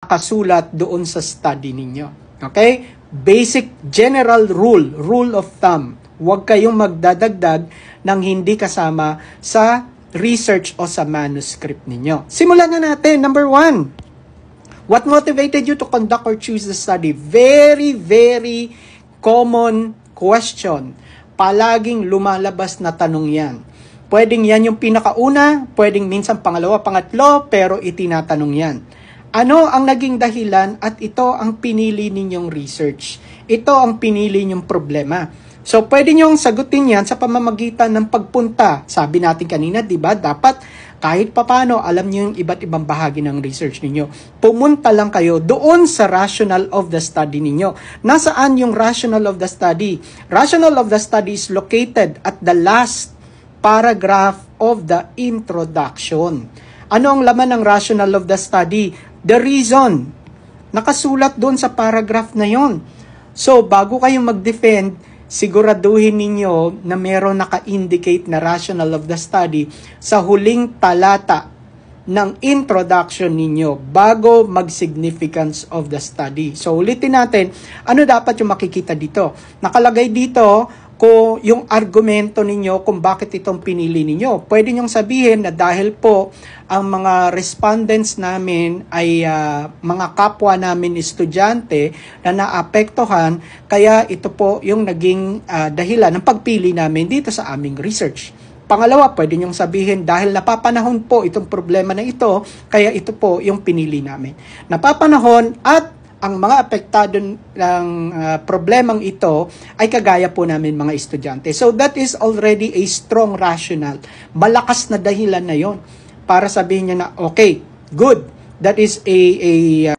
nakasulat doon sa study ninyo. Okay? Basic general rule of thumb. Huwag kayong magdadagdag ng hindi kasama sa research o sa manuscript ninyo. Simulan na natin. Number 1. What motivated you to conduct or choose the study? Very, very common question. Palaging lumalabas na tanong yan. Pwedeng yan yung pinakauna, pwedeng minsan pangalawa, pangatlo, pero itinatanong yan. Ano ang naging dahilan at ito ang pinili ninyong research? Ito ang pinili ninyong problema. So, pwede nyong sagutin yan sa pamamagitan ng pagpunta. Sabi natin kanina, di ba? Dapat kahit papano, alam niyo yung iba't ibang bahagi ng research ninyo. Pumunta lang kayo doon sa rationale of the study ninyo. Nasaan yung rationale of the study? Rationale of the study is located at the last paragraph of the introduction. Ano ang laman ng rationale of the study? The reason. Nakasulat doon sa paragraph na yon. So, bago kayong mag-defend, siguraduhin ninyo na meron naka-indicate na rationale of the study sa huling talata ng introduction ninyo bago mag-significance of the study. So, ulitin natin, ano dapat yung makikita dito? Nakalagay dito kung yung argumento ninyo kung bakit itong pinili ninyo. Pwede nyong sabihin na dahil po ang mga respondents namin ay mga kapwa namin estudyante na naapektuhan, kaya ito po yung naging dahilan ng pagpili namin dito sa aming research. Pangalawa, pwede nyong sabihin dahil napapanahon po itong problema na ito, kaya ito po yung pinili namin. Napapanahon at ang mga apektado ng problemang ito ay kagaya po namin mga estudyante. So that is already a strong rationale. Malakas na dahilan na yon para sabihin niya na, okay, good. That is a